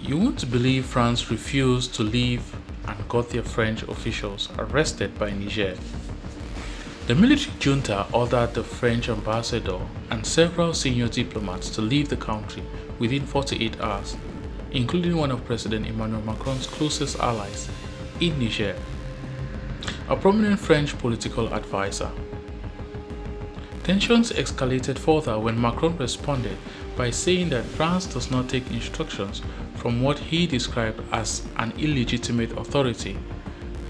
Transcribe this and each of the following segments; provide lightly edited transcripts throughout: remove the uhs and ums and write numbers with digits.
You won't believe France refused to leave and got their French officials arrested by Niger. The military junta ordered the French ambassador and several senior diplomats to leave the country within 48 hours, including one of President Emmanuel Macron's closest allies in Niger, a prominent French political advisor. Tensions escalated further when Macron responded by saying that France does not take instructions from what he described as an illegitimate authority,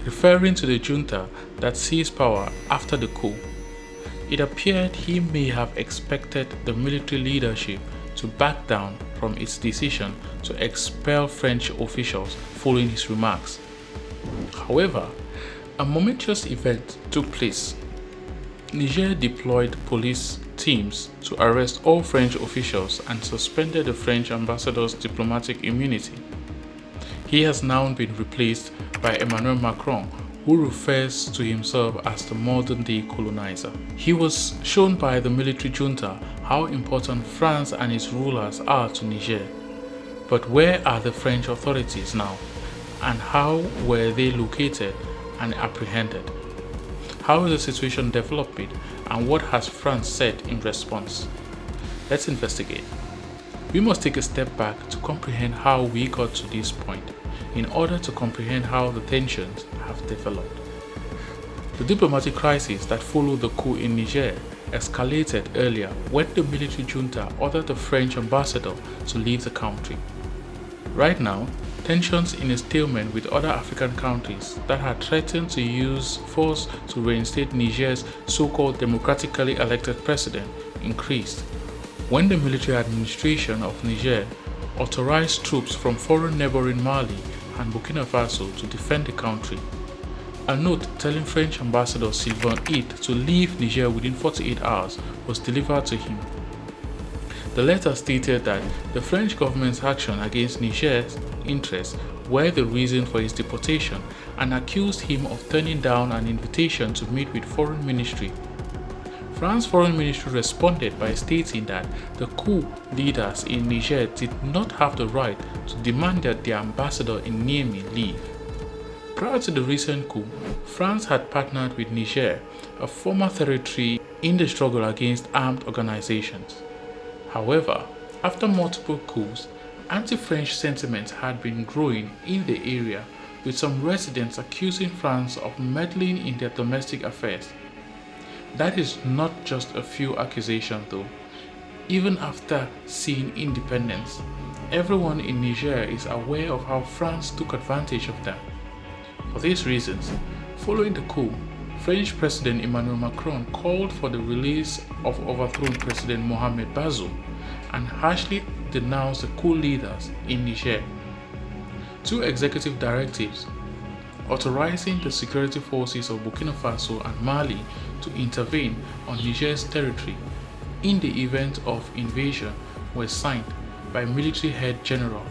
referring to the junta that seized power after the coup. It appeared he may have expected the military leadership to back down from its decision to expel French officials following his remarks. However, a momentous event took place. Niger deployed police teams to arrest all French officials and suspended the French ambassador's diplomatic immunity. He has now been replaced by Emmanuel Macron, who refers to himself as the modern-day colonizer. He was shown by the military junta how important France and its rulers are to Niger. But where are the French authorities now? And how were they located and apprehended? How is the situation developing, and what has France said in response? Let's investigate. We must take a step back to comprehend how we got to this point, in order to comprehend how the tensions have developed. The diplomatic crisis that followed the coup in Niger escalated earlier when the military junta ordered the French ambassador to leave the country. Right now, tensions in a stalemate with other African countries that had threatened to use force to reinstate Niger's so-called democratically elected president increased when the military administration of Niger authorized troops from foreign neighboring Mali and Burkina Faso to defend the country. A note telling French Ambassador Sylvain Itte to leave Niger within 48 hours was delivered to him. The letter stated that the French government's action against Niger's interests were the reason for his deportation and accused him of turning down an invitation to meet with Foreign Ministry. France's Foreign Ministry responded by stating that the coup leaders in Niger did not have the right to demand that their ambassador in Niamey leave. Prior to the recent coup, France had partnered with Niger, a former territory, in the struggle against armed organizations. However, after multiple coups, anti-French sentiments had been growing in the area, with some residents accusing France of meddling in their domestic affairs. That is not just a few accusations though. Even after seeing independence, everyone in Niger is aware of how France took advantage of them. For these reasons, following the coup, French President Emmanuel Macron called for the release of overthrown President Mohamed Bazoum and harshly denounced the coup leaders in Niger. Two executive directives authorizing the security forces of Burkina Faso and Mali to intervene on Niger's territory in the event of invasion were signed by military head General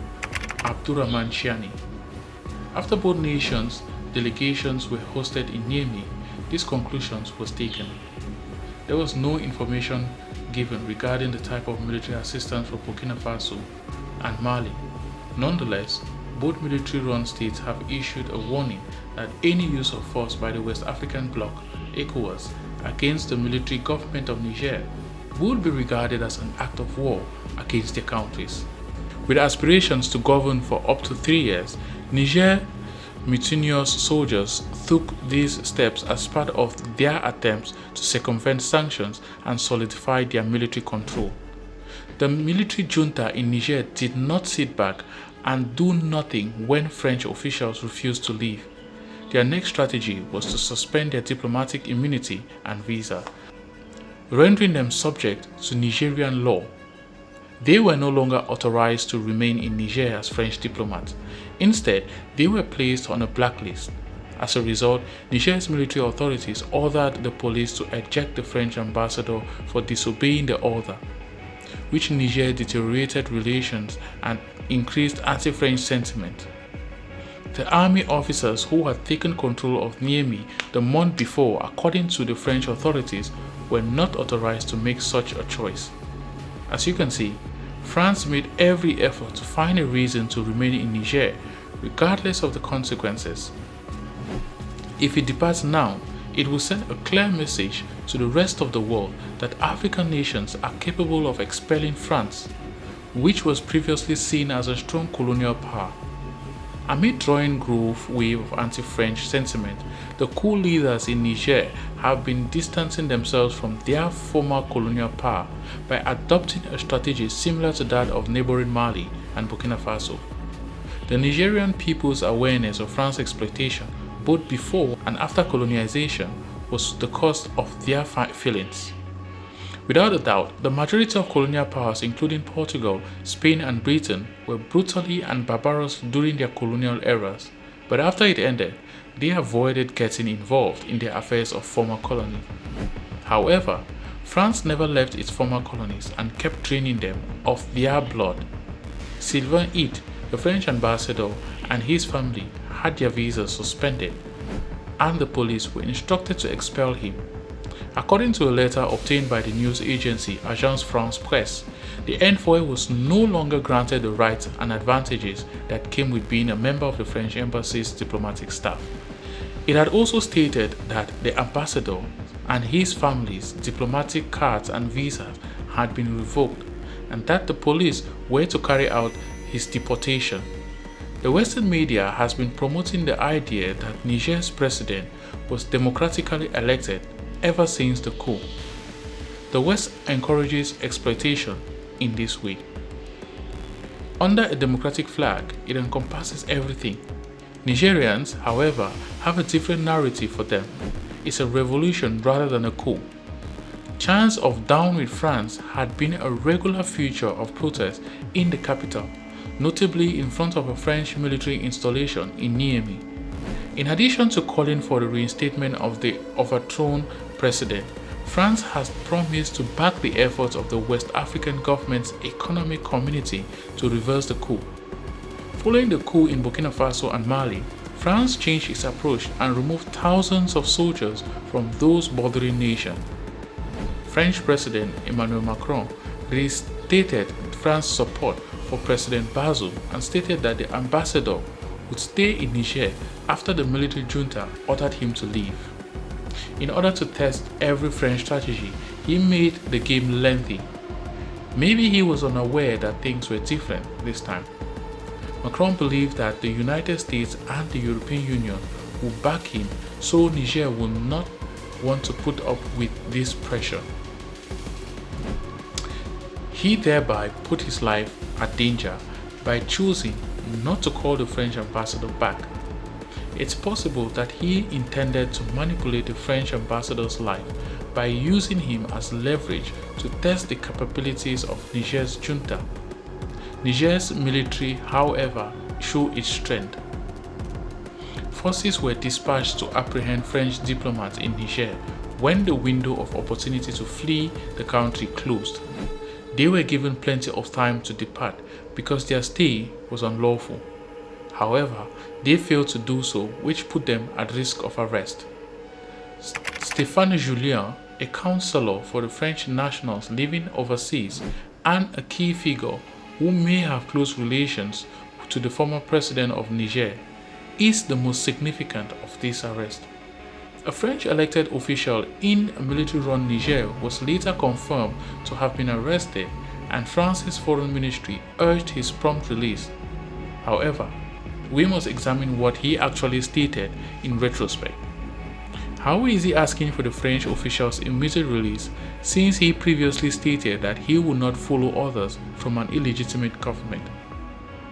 Abdourahmane Chiani. After both nations' delegations were hosted in Niamey, these conclusions was taken. There was no information given regarding the type of military assistance for Burkina Faso and Mali. Nonetheless, both military-run states have issued a warning that any use of force by the West African bloc, ECOWAS, against the military government of Niger would be regarded as an act of war against their countries. With aspirations to govern for up to 3 years, Niger mutinous soldiers took these steps as part of their attempts to circumvent sanctions and solidify their military control. The military junta in Niger did not sit back and do nothing when French officials refused to leave. Their next strategy was to suspend their diplomatic immunity and visa, rendering them subject to Nigerian law. They were no longer authorized to remain in Niger as French diplomats. Instead, they were placed on a blacklist. As a result, Niger's military authorities ordered the police to eject the French ambassador for disobeying the order, which Niger deteriorated relations and increased anti-French sentiment. The army officers who had taken control of Niamey the month before, according to the French authorities, were not authorized to make such a choice. As you can see, France made every effort to find a reason to remain in Niger, regardless of the consequences. If it departs now, it will send a clear message to the rest of the world that African nations are capable of expelling France, which was previously seen as a strong colonial power. Amid drawing growth wave of anti-French sentiment, the coup leaders in Niger have been distancing themselves from their former colonial power by adopting a strategy similar to that of neighboring Mali and Burkina Faso. The Nigerian people's awareness of France's exploitation both before and after colonization was the cause of their feelings. Without a doubt, the majority of colonial powers, including Portugal, Spain, and Britain, were brutally and barbarous during their colonial eras, but after it ended, they avoided getting involved in the affairs of former colonies. However, France never left its former colonies and kept draining them of their blood. Sylvain Ite, the French ambassador, and his family had their visas suspended, and the police were instructed to expel him. According to a letter obtained by the news agency Agence France-Presse, the envoy was no longer granted the rights and advantages that came with being a member of the French embassy's diplomatic staff. It had also stated that the ambassador and his family's diplomatic cards and visas had been revoked, and that the police were to carry out his deportation. The Western media has been promoting the idea that Niger's president was democratically elected ever since the coup. The West encourages exploitation in this way. Under a democratic flag, it encompasses everything. Nigerians, however, have a different narrative for them. It's a revolution rather than a coup. Chants of "Down with France" had been a regular feature of protests in the capital, notably in front of a French military installation in Niamey. In addition to calling for the reinstatement of the overthrown president, France has promised to back the efforts of the West African government's economic community to reverse the coup. Following the coup in Burkina Faso and Mali, France changed its approach and removed thousands of soldiers from those bordering nations. French President Emmanuel Macron restated France's support for President Bazoum and stated that the ambassador would stay in Niger after the military junta ordered him to leave. In order to test every French strategy, he made the game lengthy. Maybe he was unaware that things were different this time. Macron believed that the United States and the European Union would back him, so Niger would not want to put up with this pressure. He thereby put his life at danger by choosing not to call the French ambassador back. It's possible that he intended to manipulate the French ambassador's life by using him as leverage to test the capabilities of Niger's junta. Niger's military, however, showed its strength. Forces were dispatched to apprehend French diplomats in Niger when the window of opportunity to flee the country closed. They were given plenty of time to depart because their stay was unlawful. However, they failed to do so, which put them at risk of arrest. Stéphane Julien, a counselor for the French nationals living overseas and a key figure who may have close relations to the former president of Niger, is the most significant of these arrests. A French elected official in a military-run Niger was later confirmed to have been arrested, and France's foreign ministry urged his prompt release. However, we must examine what he actually stated in retrospect. How is he asking for the French official's immediate release since he previously stated that he would not follow orders from an illegitimate government?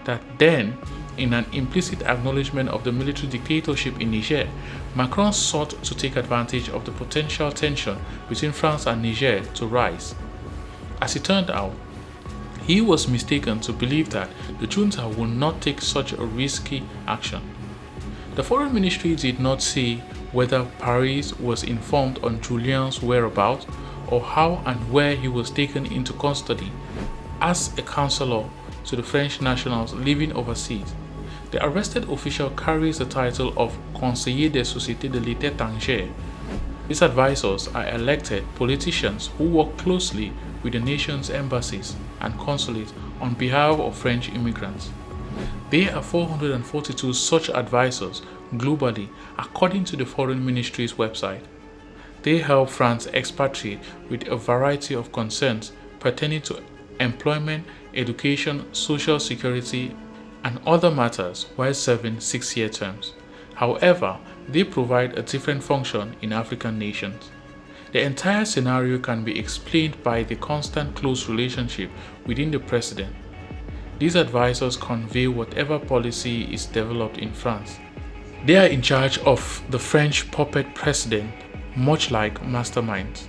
That then, in an implicit acknowledgement of the military dictatorship in Niger, Macron sought to take advantage of the potential tension between France and Niger to rise. As it turned out, he was mistaken to believe that the junta would not take such a risky action. The foreign ministry did not say whether Paris was informed on Julien's whereabouts or how and where he was taken into custody as a counselor to the French nationals living overseas. The arrested official carries the title of Conseiller des Sociétés de l'État étranger. These advisors are elected politicians who work closely with the nation's embassies and consulates on behalf of French immigrants. There are 442 such advisors globally, according to the Foreign Ministry's website. They help France expatriate with a variety of concerns pertaining to employment, education, social security, and other matters while serving 6-year terms. However, they provide a different function in African nations. The entire scenario can be explained by the constant close relationship within the president. These advisors convey whatever policy is developed in France. They are in charge of the French puppet president, much like masterminds.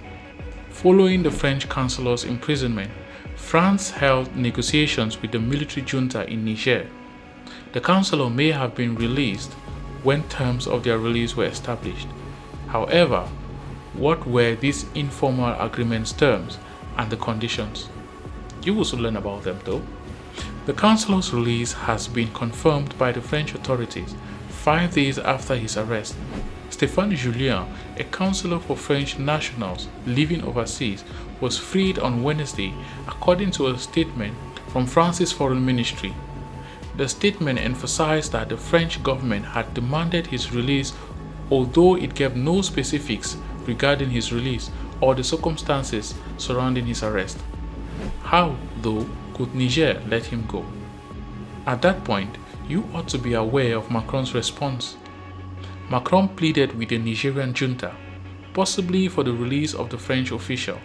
Following the French chancellor's imprisonment, France held negotiations with the military junta in Niger. The chancellor may have been released when terms of their release were established. However, what were these informal agreements' terms and the conditions? You will soon learn about them though. The chancellor's release has been confirmed by the French authorities 5 days after his arrest. Stéphane Julien, a counselor for French nationals living overseas, was freed on Wednesday, according to a statement from France's foreign ministry. The statement emphasized that the French government had demanded his release, although it gave no specifics regarding his release or the circumstances surrounding his arrest. How, though, could Niger let him go? At that point, you ought to be aware of Macron's response. Macron pleaded with the Nigerian junta, possibly for the release of the French official.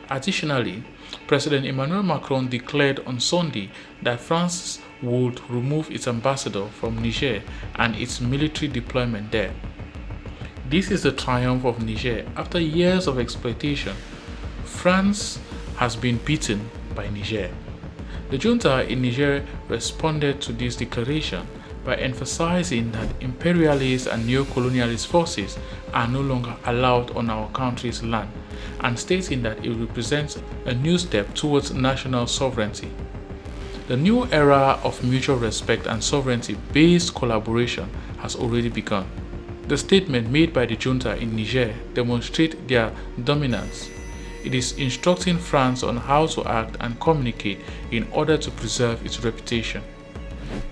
Additionally, President Emmanuel Macron declared on Sunday that France would remove its ambassador from Niger and its military deployment there. This is the triumph of Niger. After years of exploitation, France has been beaten by Niger. The junta in Niger responded to this declaration by emphasizing that imperialist and neo-colonialist forces are no longer allowed on our country's land and stating that it represents a new step towards national sovereignty. The new era of mutual respect and sovereignty-based collaboration has already begun. The statement made by the junta in Niger demonstrates their dominance. It is instructing France on how to act and communicate in order to preserve its reputation.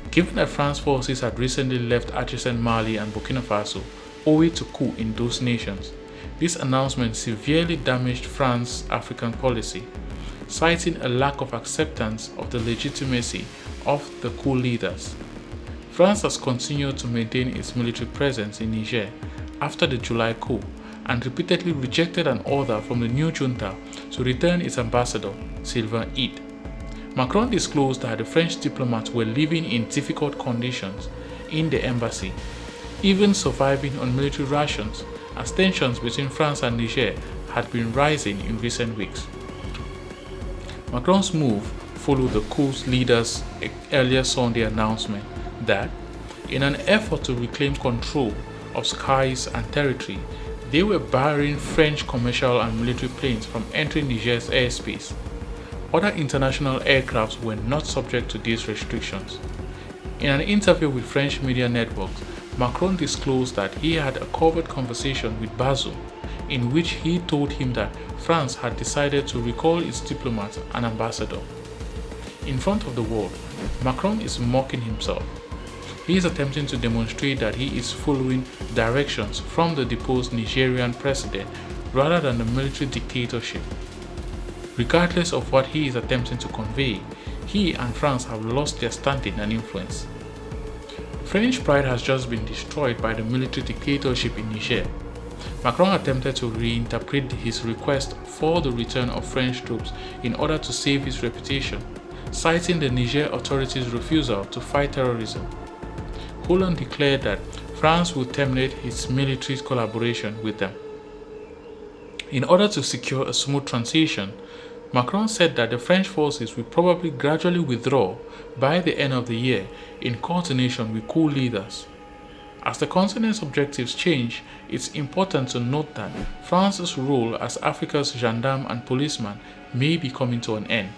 Given that France forces had recently left adjacent Mali and Burkina Faso owing to coup in those nations, this announcement severely damaged France's African policy, citing a lack of acceptance of the legitimacy of the coup leaders. France has continued to maintain its military presence in Niger after the July coup and repeatedly rejected an order from the new junta to return its ambassador, Sylvain Ide. Macron disclosed that the French diplomats were living in difficult conditions in the embassy, even surviving on military rations, as tensions between France and Niger had been rising in recent weeks. Macron's move followed the coup's leader's earlier Sunday announcement that, in an effort to reclaim control of skies and territory, they were barring French commercial and military planes from entering Niger's airspace. Other international aircrafts were not subject to these restrictions. In an interview with French media networks, Macron disclosed that he had a covert conversation with Bazoum, in which he told him that France had decided to recall its diplomat and ambassador. In front of the world, Macron is mocking himself. He is attempting to demonstrate that he is following directions from the deposed Nigerian president rather than the military dictatorship. Regardless of what he is attempting to convey, he and France have lost their standing and influence. French pride has just been destroyed by the military dictatorship in Niger. Macron attempted to reinterpret his request for the return of French troops in order to save his reputation, citing the Niger authorities' refusal to fight terrorism. Hollande declared that France would terminate its military collaboration with them. In order to secure a smooth transition, Macron said that the French forces will probably gradually withdraw by the end of the year in coordination with coup leaders. As the continent's objectives change, it's important to note that France's role as Africa's gendarme and policeman may be coming to an end,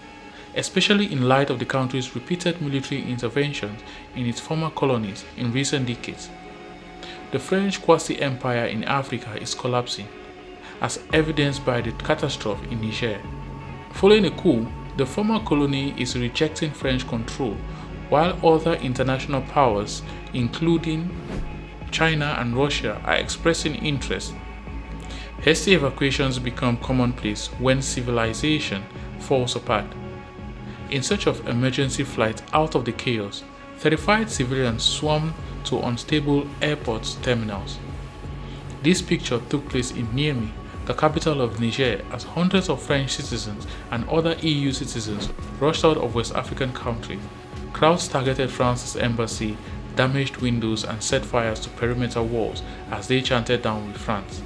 especially in light of the country's repeated military interventions in its former colonies in recent decades. The French quasi-empire in Africa is collapsing, as evidenced by the catastrophe in Niger. Following a coup, the former colony is rejecting French control, while other international powers, including China and Russia, are expressing interest. Hasty evacuations become commonplace when civilization falls apart. In search of emergency flights out of the chaos, terrified civilians swarmed to unstable airport terminals. This picture took place in Niamey, the capital of Niger, as hundreds of French citizens and other EU citizens rushed out of West African countries. Crowds targeted France's embassy, damaged windows, and set fires to perimeter walls as they chanted "Down with France."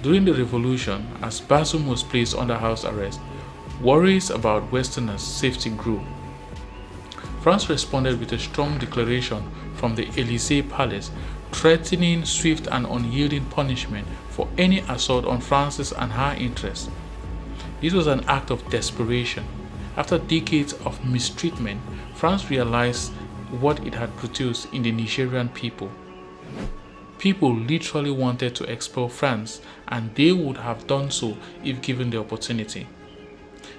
During the revolution, as Bazoum was placed under house arrest, worries about Westerners' safety grew. France responded with a strong declaration from the Élysée Palace, threatening swift and unyielding punishment for any assault on France's and her interests. This was an act of desperation. After decades of mistreatment, France realized what it had produced in the Nigerian people. People literally wanted to expel France, and they would have done so if given the opportunity.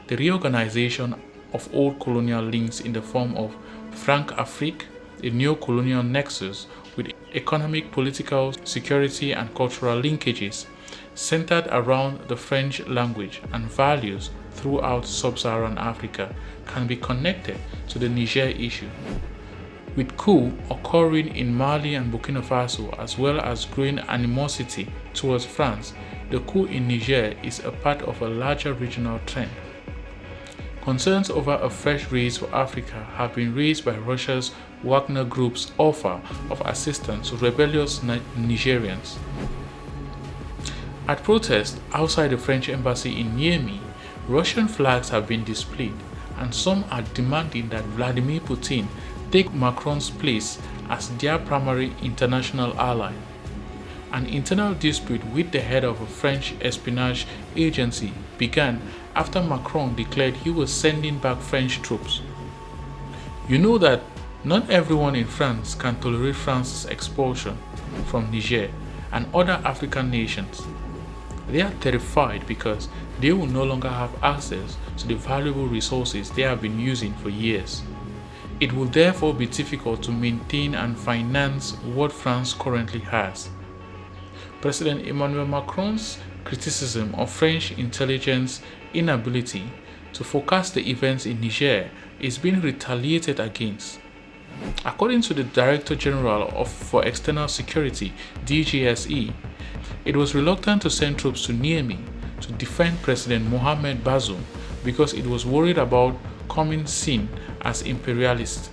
The reorganization of old colonial links in the form of Franc-Afrique, a neo-colonial nexus with economic, political, security, and cultural linkages, centered around the French language and values throughout sub-Saharan Africa, can be connected to the Niger issue. With coup occurring in Mali and Burkina Faso, as well as growing animosity towards France, the coup in Niger is a part of a larger regional trend. Concerns over a fresh race for Africa have been raised by Russia's Wagner Group's offer of assistance to rebellious Nigerians. At protests outside the French embassy in Niamey, Russian flags have been displayed, and some are demanding that Vladimir Putin take Macron's place as their primary international ally. An internal dispute with the head of a French espionage agency began after Macron declared he was sending back French troops. You know that not everyone in France can tolerate France's expulsion from Niger and other African nations. They are terrified because they will no longer have access to the valuable resources they have been using for years. It will therefore be difficult to maintain and finance what France currently has. President Emmanuel Macron's criticism of French intelligence inability to forecast the events in Niger is being retaliated against. According to the Director General for External Security, DGSE, it was reluctant to send troops to Niamey to defend President Mohamed Bazoum because it was worried about coming seen as imperialist.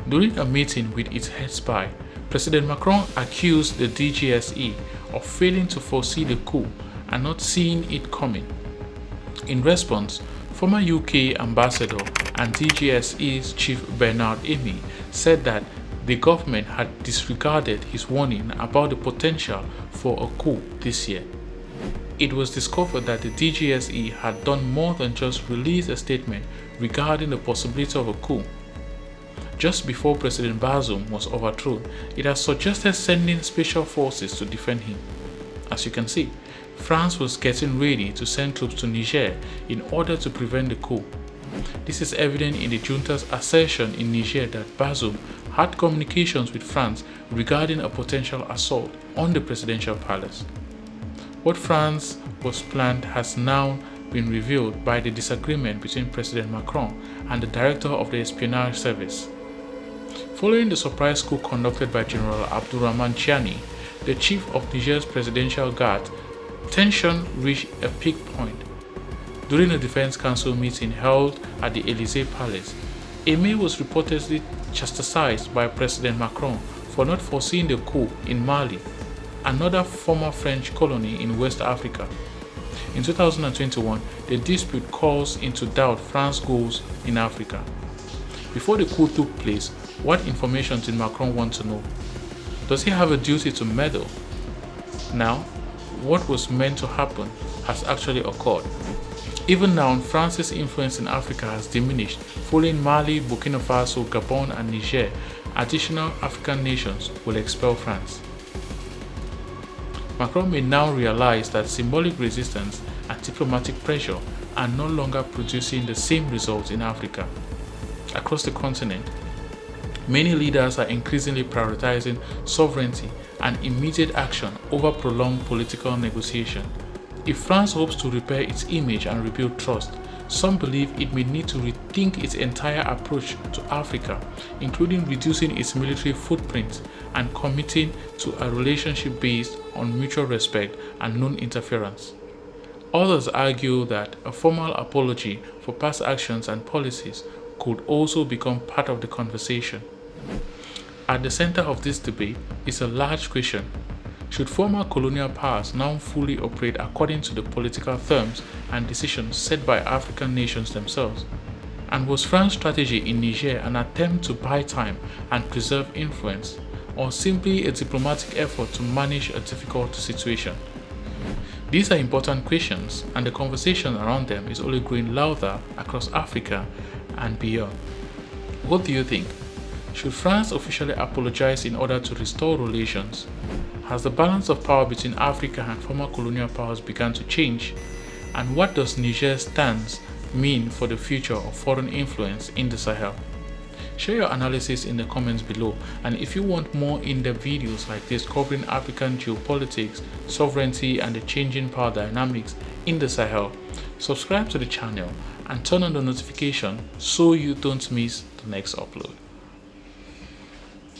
During a meeting with its head spy, President Macron accused the DGSE of failing to foresee the coup and not seeing it coming. In response, former UK ambassador and DGSE's chief Bernard Emmanuel said that the government had disregarded his warning about the potential for a coup this year. It was discovered that the DGSE had done more than just release a statement regarding the possibility of a coup. Just before President Bazoum was overthrown, it has suggested sending special forces to defend him. As you can see, France was getting ready to send troops to Niger in order to prevent the coup. This is evident in the junta's assertion in Niger that Bazoum had communications with France regarding a potential assault on the presidential palace. What France was planned has now been revealed by the disagreement between President Macron and the director of the espionage service. Following the surprise coup conducted by General Abdurrahman Chiani, the chief of Niger's presidential guard, tension reached a peak point. During a Defense Council meeting held at the Élysée Palace, Emmanuel was reportedly chastised by President Macron for not foreseeing the coup in Mali, another former French colony in West Africa. In 2021, the dispute calls into doubt France's goals in Africa. Before the coup took place, what information did Macron want to know? Does he have a duty to meddle? Now, what was meant to happen has actually occurred. Even now, France's influence in Africa has diminished. Following Mali, Burkina Faso, Gabon, and Niger, additional African nations will expel France. Macron may now realize that symbolic resistance and diplomatic pressure are no longer producing the same results in Africa. Across the continent, many leaders are increasingly prioritizing sovereignty and immediate action over prolonged political negotiation. If France hopes to repair its image and rebuild trust, some believe it may need to rethink its entire approach to Africa, including reducing its military footprint and committing to a relationship based on mutual respect and non-interference. Others argue that a formal apology for past actions and policies could also become part of the conversation. At the center of this debate is a large question. Should former colonial powers now fully operate according to the political terms and decisions set by African nations themselves? And was France's strategy in Niger an attempt to buy time and preserve influence, or simply a diplomatic effort to manage a difficult situation? These are important questions, and the conversation around them is only growing louder across Africa and beyond. What do you think? Should France officially apologize in order to restore relations? Has the balance of power between Africa and former colonial powers begun to change? And what does Niger's stance mean for the future of foreign influence in the Sahel? Share your analysis in the comments below, and if you want more in-depth videos like this covering African geopolitics, sovereignty, and the changing power dynamics in the Sahel, subscribe to the channel and turn on the notification so you don't miss the next upload.